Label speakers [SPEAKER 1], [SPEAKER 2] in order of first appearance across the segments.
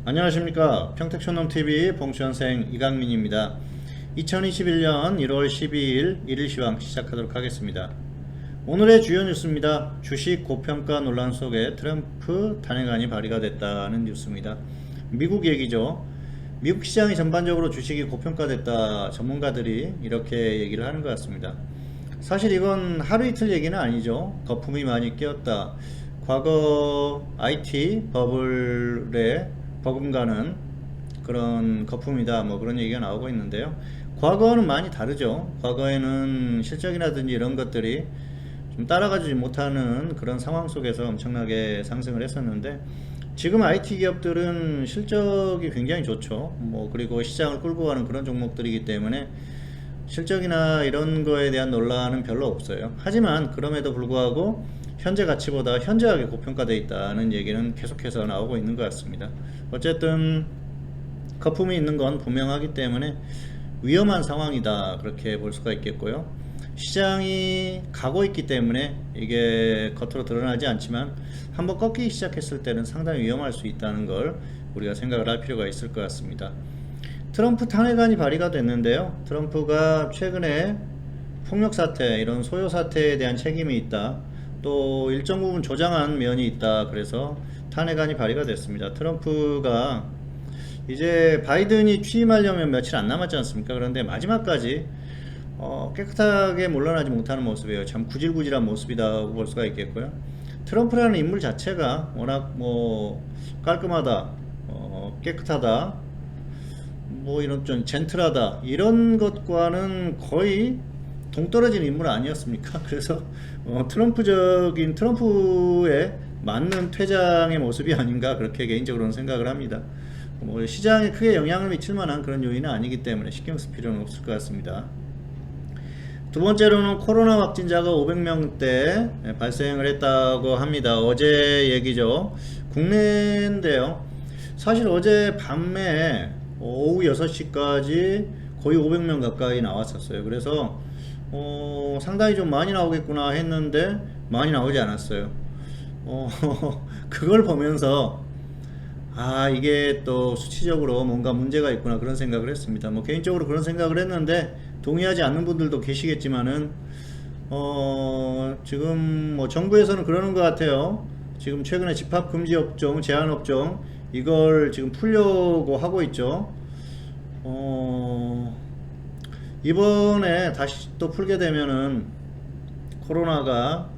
[SPEAKER 1] 안녕하십니까. 평택촌놈TV 봉수현생 이강민입니다. 2021년 1월 12일 1일 시황 시작하도록 하겠습니다. 오늘의 주요 뉴스입니다. 주식 고평가 논란 속에 트럼프 탄핵안이 발의가 됐다는 뉴스입니다. 미국 얘기죠. 미국 시장이 전반적으로 주식이 고평가됐다, 전문가들이 이렇게 얘기를 하는 것 같습니다. 사실 이건 하루 이틀 얘기는 아니죠. 거품이 많이 끼었다. 과거 IT 버블에 버금가는 그런 거품이다, 뭐 그런 얘기가 나오고 있는데요. 과거와는 많이 다르죠. 과거에는 실적이라든지 이런 것들이 좀 따라가지 못하는 그런 상황 속에서 엄청나게 상승을 했었는데, 지금 IT 기업들은 실적이 굉장히 좋죠. 뭐 그리고 시장을 끌고 가는 그런 종목들이기 때문에 실적이나 이런 거에 대한 논란은 별로 없어요. 하지만 그럼에도 불구하고 현재 가치보다 현저하게 고평가되어 있다는 얘기는 계속해서 나오고 있는 것 같습니다. 어쨌든 거품이 있는 건 분명하기 때문에 위험한 상황이다, 그렇게 볼 수가 있겠고요. 시장이 가고 있기 때문에 이게 겉으로 드러나지 않지만 한번 꺾이기 시작했을 때는 상당히 위험할 수 있다는 걸 우리가 생각을 할 필요가 있을 것 같습니다. 트럼프 탄핵안이 발의가 됐는데요. 트럼프가 최근에 폭력 사태, 이런 소요 사태에 대한 책임이 있다, 또 일정 부분 조장한 면이 있다, 그래서 탄핵안이 발의가 됐습니다. 트럼프가 이제 바이든이 취임하려면 며칠 안 남았지 않습니까? 그런데 마지막까지 깨끗하게 물러나지 못하는 모습이에요. 참 구질구질한 모습이라고 볼 수가 있겠고요. 트럼프라는 인물 자체가 워낙 뭐 깔끔하다, 깨끗하다, 뭐 이런 좀 젠틀하다, 이런 것과는 거의 동떨어진 인물 아니었습니까? 그래서 트럼프에 맞는 퇴장의 모습이 아닌가, 그렇게 개인적으로는 생각을 합니다. 뭐 시장에 크게 영향을 미칠 만한 그런 요인은 아니기 때문에 신경 쓸 필요는 없을 것 같습니다. 두 번째로는 코로나 확진자가 500명대 발생을 했다고 합니다. 어제 얘기죠. 국내인데요. 사실 어제 밤에 오후 6시까지 거의 500명 가까이 나왔었어요. 그래서 상당히 좀 많이 나오겠구나 했는데 많이 나오지 않았어요. 그걸 보면서 이게 또 수치적으로 뭔가 문제가 있구나, 그런 생각을 했습니다. 뭐 개인적으로 그런 생각을 했는데 동의하지 않는 분들도 계시겠지만은 지금 뭐 정부에서는 그러는 것 같아요. 지금 최근에 집합금지 업종, 제한 업종, 이걸 지금 풀려고 하고 있죠. 이번에 다시 또 풀게 되면은 코로나가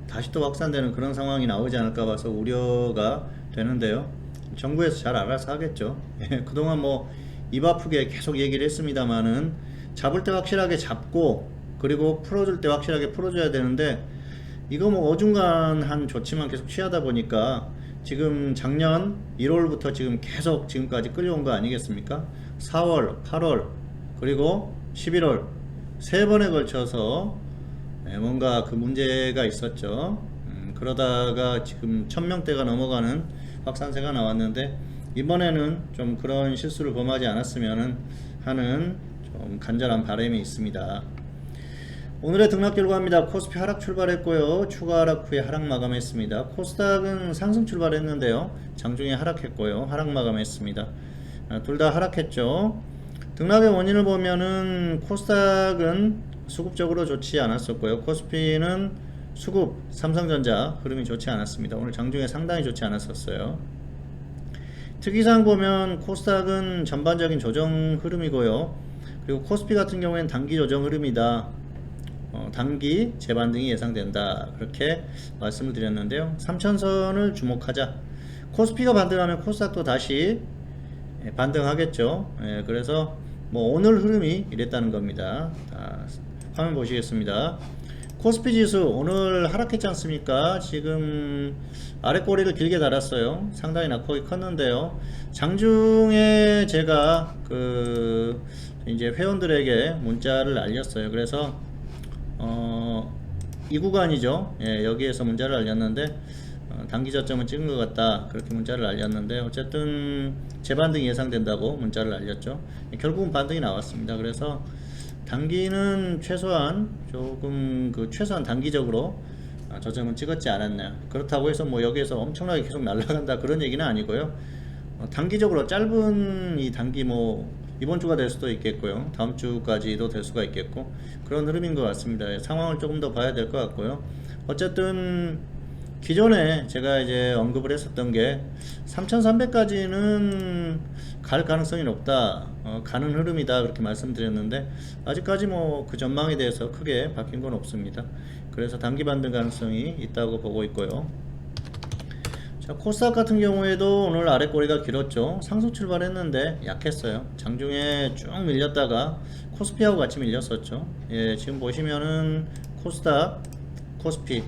[SPEAKER 1] 다시 또 확산되는 그런 상황이 나오지 않을까 봐서 우려가 되는데요. 정부에서 잘 알아서 하겠죠. 그동안 뭐 입 아프게 계속 얘기를 했습니다만은 잡을 때 확실하게 잡고, 그리고 풀어줄 때 확실하게 풀어줘야 되는데, 이거 뭐 어중간한 조치만 계속 취하다 보니까 지금 작년 1월부터 지금 계속 지금까지 끌려온 거 아니겠습니까? 4월, 8월, 그리고 11월 세 번에 걸쳐서 뭔가 그 문제가 있었죠. 그러다가 지금 1000명대가 넘어가는 확산세가 나왔는데, 이번에는 좀 그런 실수를 범하지 않았으면 하는 좀 간절한 바람이 있습니다. 오늘의 등락 결과입니다. 코스피 하락 출발했고요. 추가 하락 후에 하락 마감했습니다. 코스닥은 상승 출발했는데요. 장중에 하락했고요. 하락 마감했습니다. 둘 다 하락했죠. 등락의 원인을 보면은 코스닥은 수급적으로 좋지 않았었고요. 코스피는 수급, 삼성전자 흐름이 좋지 않았습니다. 오늘 장중에 상당히 좋지 않았었어요. 특이사항 보면 코스닥은 전반적인 조정 흐름이고요. 그리고 코스피 같은 경우에는 단기 조정 흐름이다. 단기 재반등이 예상된다, 그렇게 말씀을 드렸는데요. 3000선을 주목하자. 코스피가 반등하면 코스닥도 다시 반등하겠죠. 그래서 뭐 오늘 흐름이 이랬다는 겁니다. 화면 보시겠습니다. 코스피 지수 오늘 하락했지 않습니까? 지금 아래 꼬리를 길게 달았어요. 상당히 낙폭이 컸는데요. 장중에 제가 이제 회원들에게 문자를 날렸어요. 그래서 이 구간이죠. 여기에서 문자를 알렸는데 단기 저점은 찍은 것 같다, 그렇게 문자를 알렸는데, 어쨌든 재반등이 예상된다고 문자를 알렸죠. 결국은 반등이 나왔습니다. 그래서 단기는 최소한 조금 최소한 단기적으로 저점은 찍었지 않았나. 그렇다고 해서 뭐 여기에서 엄청나게 계속 날아간다, 그런 얘기는 아니고요. 단기적으로 짧은 이 단기 뭐 이번 주가 될 수도 있겠고요. 다음 주까지도 될 수가 있겠고 그런 흐름인 것 같습니다. 상황을 조금 더 봐야 될 것 같고요. 어쨌든 기존에 제가 이제 언급을 했었던 게 3300까지는 갈 가능성이 높다, 가는 흐름이다 그렇게 말씀드렸는데 아직까지 뭐 그 전망에 대해서 크게 바뀐 건 없습니다. 그래서 단기 반등 가능성이 있다고 보고 있고요. 자, 코스닥 같은 경우에도 오늘 아래 꼬리가 길었죠. 상승 출발했는데 약했어요. 장중에 쭉 밀렸다가 코스피하고 같이 밀렸었죠. 예, 지금 보시면은 코스닥, 코스피,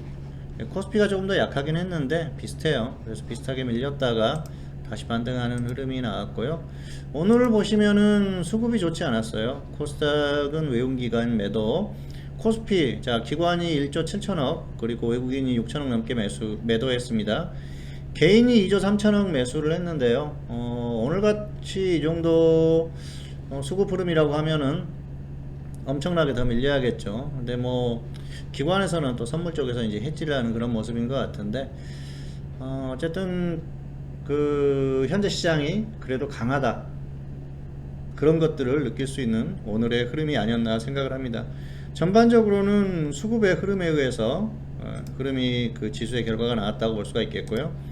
[SPEAKER 1] 코스피가 조금 더 약하긴 했는데 비슷해요. 그래서 비슷하게 밀렸다가 다시 반등하는 흐름이 나왔고요. 오늘을 보시면은 수급이 좋지 않았어요. 코스닥은 외국기관 매도, 코스피, 자, 기관이 1조 7천억, 그리고 외국인이 6천억 넘게 매도했습니다. 개인이 2조 3천억 매수를 했는데요. 오늘같이 이 정도 수급 흐름이라고 하면은 엄청나게 더 밀려야겠죠. 근데 뭐 기관에서는 또 선물 쪽에서 이제 해지를 하는 그런 모습인 것 같은데 어쨌든 그 현재 시장이 그래도 강하다, 그런 것들을 느낄 수 있는 오늘의 흐름이 아니었나 생각을 합니다. 전반적으로는 수급의 흐름에 의해서 흐름이 그 지수의 결과가 나왔다고 볼 수가 있겠고요.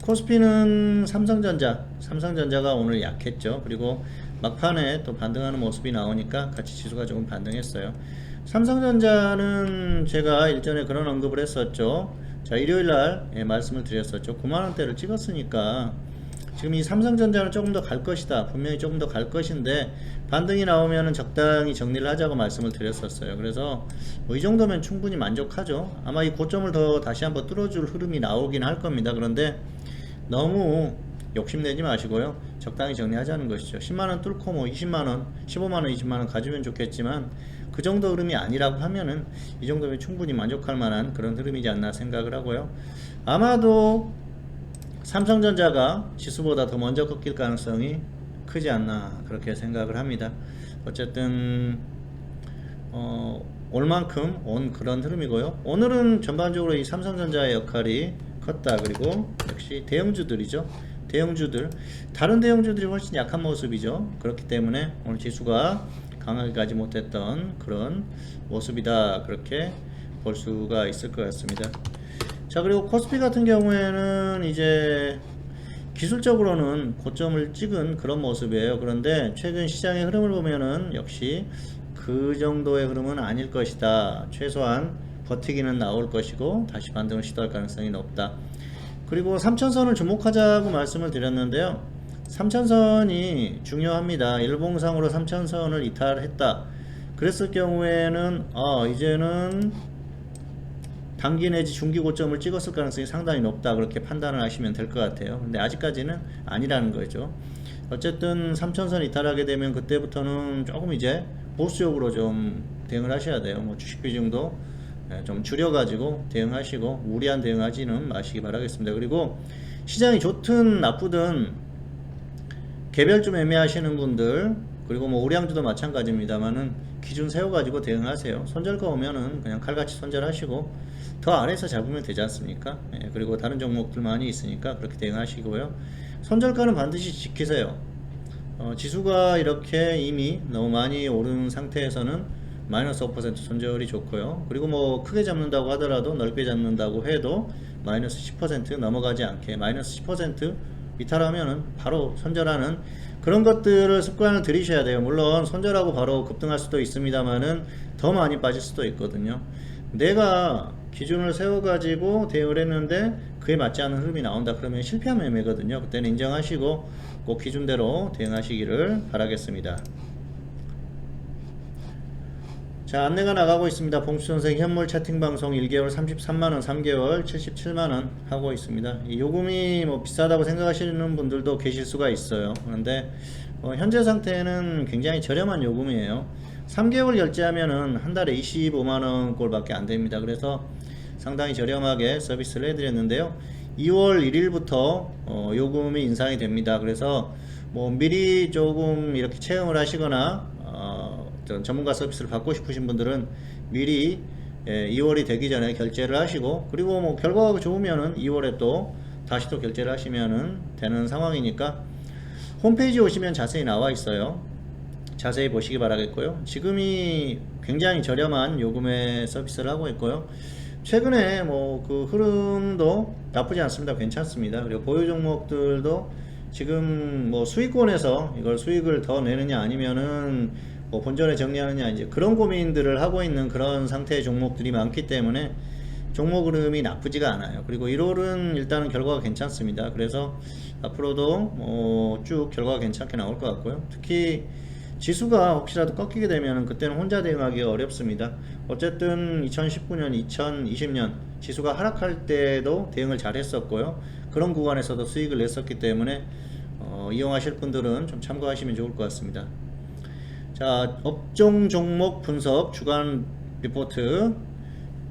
[SPEAKER 1] 코스피는 삼성전자가 오늘 약했죠. 그리고 막판에 또 반등하는 모습이 나오니까 같이 지수가 조금 반등했어요. 삼성전자는 제가 일전에 그런 언급을 했었죠. 자, 일요일날 말씀을 드렸었죠. 9만원대를 찍었으니까 지금 이 삼성전자는 조금 더 갈 것이다, 분명히 조금 더 갈 것인데 반등이 나오면 적당히 정리를 하자고 말씀을 드렸었어요. 그래서 뭐 이 정도면 충분히 만족하죠. 아마 이 고점을 더 다시 한번 뚫어줄 흐름이 나오긴 할 겁니다. 그런데 너무 욕심내지 마시고요. 적당히 정리하자는 것이죠. 10만원 뚫고 뭐 20만원, 15만원, 20만원 가지면 좋겠지만 그 정도 흐름이 아니라고 하면은 이 정도면 충분히 만족할 만한 그런 흐름이지 않나 생각을 하고요. 아마도 삼성전자가 지수보다 더 먼저 꺾일 가능성이 크지 않나 그렇게 생각을 합니다. 어쨌든 올 만큼 온 그런 흐름이고요. 오늘은 전반적으로 이 삼성전자의 역할이 컸다. 그리고 역시 대형주들이죠. 대형주들, 다른 대형주들이 훨씬 약한 모습이죠. 그렇기 때문에 오늘 지수가 강하게 가지 못했던 그런 모습이다, 그렇게 볼 수가 있을 것 같습니다. 자, 그리고 코스피 같은 경우에는 이제 기술적으로는 고점을 찍은 그런 모습이에요. 그런데 최근 시장의 흐름을 보면은 역시 그 정도의 흐름은 아닐 것이다. 최소한 버티기는 나올 것이고 다시 반등을 시도할 가능성이 높다. 그리고 3천선을 주목하자고 말씀을 드렸는데요. 3천선이 중요합니다. 일봉상으로 3천선을 이탈했다. 그랬을 경우에는 이제는 단기 내지 중기 고점을 찍었을 가능성이 상당히 높다, 그렇게 판단을 하시면 될 것 같아요. 근데 아직까지는 아니라는 거죠. 어쨌든 3천선 이탈하게 되면 그때부터는 조금 이제 보수적으로 좀 대응을 하셔야 돼요. 뭐 주식 비중도 좀 줄여가지고 대응하시고 무리한 대응하지는 마시기 바라겠습니다. 그리고 시장이 좋든 나쁘든 개별 좀 애매하시는 분들, 그리고 뭐 우량주도 마찬가지입니다만은 기준 세워가지고 대응하세요. 손절가 오면은 그냥 칼같이 손절하시고 더 아래에서 잡으면 되지 않습니까? 그리고 다른 종목들 많이 있으니까 그렇게 대응하시고요. 손절가는 반드시 지키세요. 지수가 이렇게 이미 너무 많이 오른 상태에서는 마이너스 5% 손절이 좋고요. 그리고 뭐 크게 잡는다고 하더라도, 넓게 잡는다고 해도 마이너스 10% 넘어가지 않게, 마이너스 10% 이탈하면은 바로 손절하는 그런 것들을 습관을 들이셔야 돼요. 물론 손절하고 바로 급등할 수도 있습니다만은 더 많이 빠질 수도 있거든요. 내가 기준을 세워가지고 대응을 했는데 그에 맞지 않는 흐름이 나온다 그러면 실패한 매매거든요. 그때는 인정하시고 꼭 기준대로 대응하시기를 바라겠습니다. 자, 안내가 나가고 있습니다. 봉수선생 현물 채팅방송 1개월 33만원, 3개월 77만원 하고 있습니다. 이 요금이 뭐 비싸다고 생각하시는 분들도 계실 수가 있어요. 그런데 현재 상태는 굉장히 저렴한 요금이에요. 3개월 결제하면은 한 달에 25만원 꼴밖에 안 됩니다. 그래서 상당히 저렴하게 서비스를 해드렸는데요. 2월 1일부터 요금이 인상이 됩니다. 그래서 뭐 미리 조금 이렇게 체험을 하시거나 전문가 서비스를 받고 싶으신 분들은 미리 2월이 되기 전에 결제를 하시고, 그리고 뭐 결과가 좋으면은 2월에 또 다시 또 결제를 하시면은 되는 상황이니까 홈페이지 오시면 자세히 나와 있어요. 자세히 보시기 바라겠고요. 지금이 굉장히 저렴한 요금의 서비스를 하고 있고요. 최근에 뭐 그 흐름도 나쁘지 않습니다. 괜찮습니다. 그리고 보유 종목들도 지금 뭐 수익권에서 이걸 수익을 더 내느냐 아니면은 뭐 본전에 정리하느냐 이제 그런 고민들을 하고 있는 그런 상태의 종목들이 많기 때문에 종목 흐름이 나쁘지가 않아요. 그리고 1월은 일단은 결과가 괜찮습니다. 그래서 앞으로도 쭉 결과가 괜찮게 나올 것 같고요. 특히 지수가 혹시라도 꺾이게 되면 그때는 혼자 대응하기 어렵습니다. 어쨌든 2019년, 2020년 지수가 하락할 때도 대응을 잘 했었고요. 그런 구간에서도 수익을 냈었기 때문에 이용하실 분들은 좀 참고하시면 좋을 것 같습니다. 자, 업종 종목 분석 주간 리포트.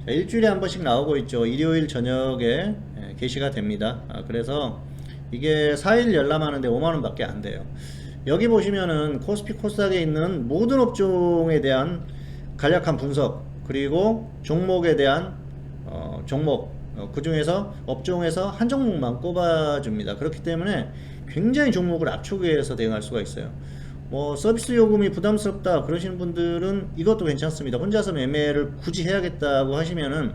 [SPEAKER 1] 자, 일주일에 한 번씩 나오고 있죠. 일요일 저녁에 게시가 됩니다. 그래서 이게 4일 열람하는데 5만원 밖에 안 돼요. 여기 보시면은 코스피 코스닥에 있는 모든 업종에 대한 간략한 분석, 그리고 종목에 대한 종목, 그 중에서 업종에서 한 종목만 꼽아줍니다. 그렇기 때문에 굉장히 종목을 압축해서 대응할 수가 있어요. 뭐 서비스 요금이 부담스럽다 그러시는 분들은 이것도 괜찮습니다. 혼자서 매매를 굳이 해야겠다고 하시면은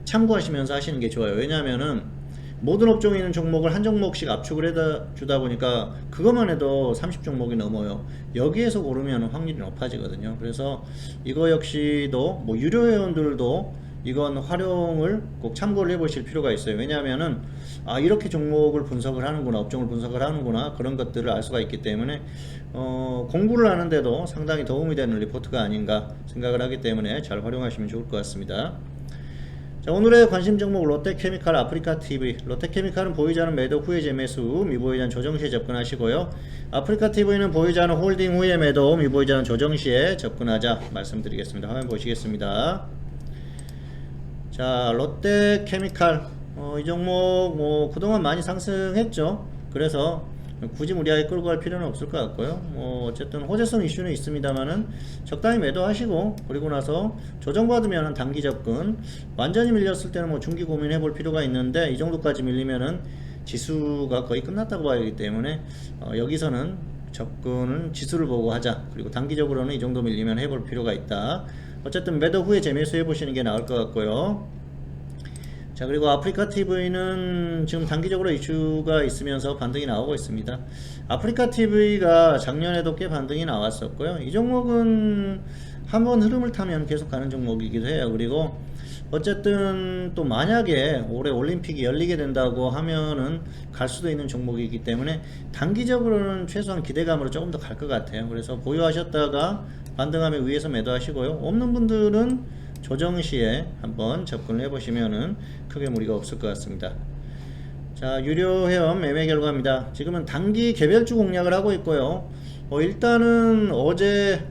[SPEAKER 1] 참고하시면서 하시는 게 좋아요. 왜냐하면은 모든 업종에 있는 종목을 한 종목씩 압축을 해다 주다 보니까 그것만 해도 30종목이 넘어요. 여기에서 고르면 확률이 높아지거든요. 그래서 이거 역시도 뭐 유료 회원들도 이건 활용을 꼭 참고를 해 보실 필요가 있어요. 왜냐하면은 이렇게 종목을 분석을 하는구나, 업종을 분석을 하는구나, 그런 것들을 알 수가 있기 때문에 공부를 하는데도 상당히 도움이 되는 리포트가 아닌가 생각을 하기 때문에 잘 활용하시면 좋을 것 같습니다. 자, 오늘의 관심 종목 롯데케미칼 아프리카TV. 롯데케미칼은 보유자는 매도 후에 재매수, 미보유자는 조정시에 접근하시고요. 아프리카TV는 보유자는 홀딩 후에 매도, 미보유자는 조정시에 접근하자 말씀드리겠습니다. 화면 보시겠습니다. 자, 롯데케미칼 이 종목 뭐 그동안 많이 상승했죠. 그래서 굳이 무리하게 끌고 갈 필요는 없을 것 같고요. 어쨌든 호재성 이슈는 있습니다만은 적당히 매도하시고, 그리고 나서 조정받으면 단기 접근, 완전히 밀렸을 때는 뭐 중기 고민해 볼 필요가 있는데 이 정도까지 밀리면은 지수가 거의 끝났다고 봐야 하기 때문에 여기서는 접근은 지수를 보고 하자. 그리고 단기적으로는 이 정도 밀리면 해볼 필요가 있다. 어쨌든 매도 후에 재매수 해보시는 게 나을 것 같고요. 자, 그리고 아프리카TV는 지금 단기적으로 이슈가 있으면서 반등이 나오고 있습니다. 아프리카TV가 작년에도 꽤 반등이 나왔었고요. 이 종목은 한번 흐름을 타면 계속 가는 종목이기도 해요. 그리고 어쨌든 또 만약에 올해 올림픽이 열리게 된다고 하면은 갈 수도 있는 종목이기 때문에 단기적으로는 최소한 기대감으로 조금 더 갈 것 같아요. 그래서 보유하셨다가 반등하면 위에서 매도하시고요. 없는 분들은 조정시에 한번 접근을 해보시면은 크게 무리가 없을 것 같습니다. 자, 유료 회원 매매 결과입니다. 지금은 단기 개별주 공략을 하고 있고요. 일단은 어제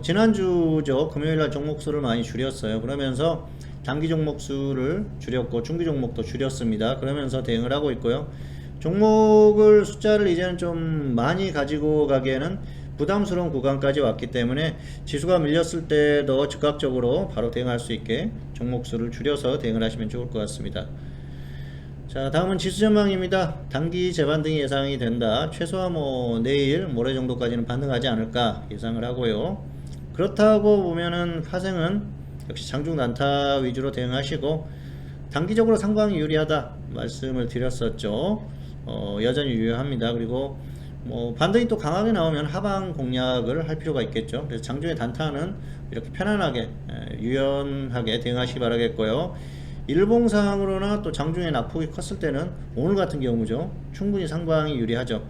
[SPEAKER 1] 지난주죠, 금요일날 종목수를 많이 줄였어요. 그러면서 단기 종목수를 줄였고 중기 종목도 줄였습니다. 그러면서 대응을 하고 있고요. 종목을 숫자를 이제는 좀 많이 가지고 가기에는 부담스러운 구간까지 왔기 때문에 지수가 밀렸을 때도 즉각적으로 바로 대응할 수 있게 종목수를 줄여서 대응을 하시면 좋을 것 같습니다. 자, 다음은 지수 전망입니다. 단기 재반등이 예상이 된다. 최소한 뭐 내일 모레 정도까지는 반등하지 않을까 예상을 하고요. 그렇다고 보면은 파생은 역시 장중 단타 위주로 대응하시고, 단기적으로 상방이 유리하다 말씀을 드렸었죠. 여전히 유효합니다. 그리고 뭐 반등이 또 강하게 나오면 하방 공략을 할 필요가 있겠죠. 그래서 장중의 단타는 이렇게 편안하게 유연하게 대응하시기 바라겠고요. 일봉상으로나 또 장중에 낙폭이 컸을 때는 오늘 같은 경우죠, 충분히 상방이 유리하죠.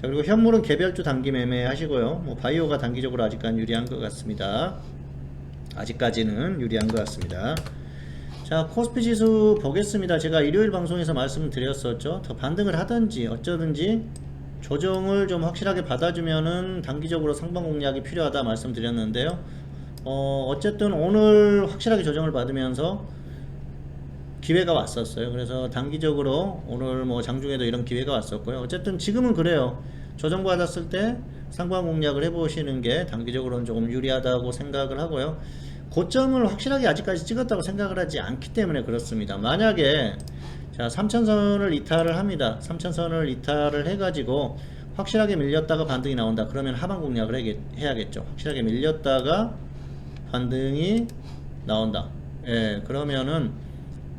[SPEAKER 1] 자, 그리고 현물은 개별주 단기 매매 하시고요. 뭐 바이오가 단기적으로 아직까지는 유리한 것 같습니다. 아직까지는 유리한 것 같습니다. 자, 코스피 지수 보겠습니다. 제가 일요일 방송에서 말씀드렸었죠. 더 반등을 하든지 어쩌든지 조정을 좀 확실하게 받아주면은 단기적으로 상방 공략이 필요하다 말씀드렸는데요. 어쨌든 오늘 확실하게 조정을 받으면서 기회가 왔었어요. 그래서 단기적으로 오늘 뭐 장중에도 이런 기회가 왔었고요. 어쨌든 지금은 그래요. 조정 받았을 때 상방 공략을 해보시는 게 단기적으로는 조금 유리하다고 생각을 하고요. 고점을 확실하게 아직까지 찍었다고 생각을 하지 않기 때문에 그렇습니다. 만약에 자, 3000선을 이탈을 합니다. 3000선을 이탈을 해가지고 확실하게 밀렸다가 반등이 나온다. 그러면 하방 공략을 해야겠죠. 확실하게 밀렸다가 반등이 나온다. 예, 그러면은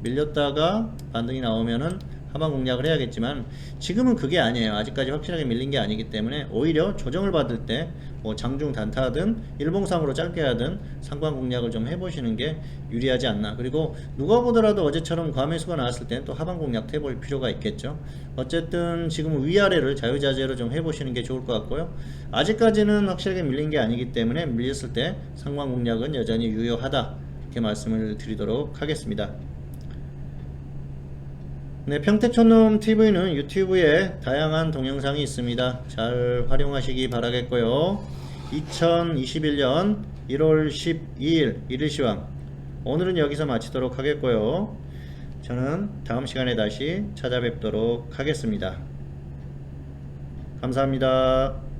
[SPEAKER 1] 밀렸다가 반등이 나오면은 하방 공략을 해야겠지만 지금은 그게 아니에요. 아직까지 확실하게 밀린 게 아니기 때문에 오히려 조정을 받을 때 뭐 장중 단타든 일봉상으로 짧게 하든 상방 공략을 좀 해보시는 게 유리하지 않나. 그리고 누가 보더라도 어제처럼 과매수가 나왔을 때는 또 하방 공략 해볼 필요가 있겠죠. 어쨌든 지금 위아래를 자유자재로 좀 해보시는 게 좋을 것 같고요. 아직까지는 확실하게 밀린 게 아니기 때문에 밀렸을 때 상방 공략은 여전히 유효하다, 이렇게 말씀을 드리도록 하겠습니다. 네, 평택촌놈 TV는 유튜브에 다양한 동영상이 있습니다. 잘 활용하시기 바라겠고요. 2021년 1월 12일 일일시황 오늘은 여기서 마치도록 하겠고요. 저는 다음 시간에 다시 찾아뵙도록 하겠습니다. 감사합니다.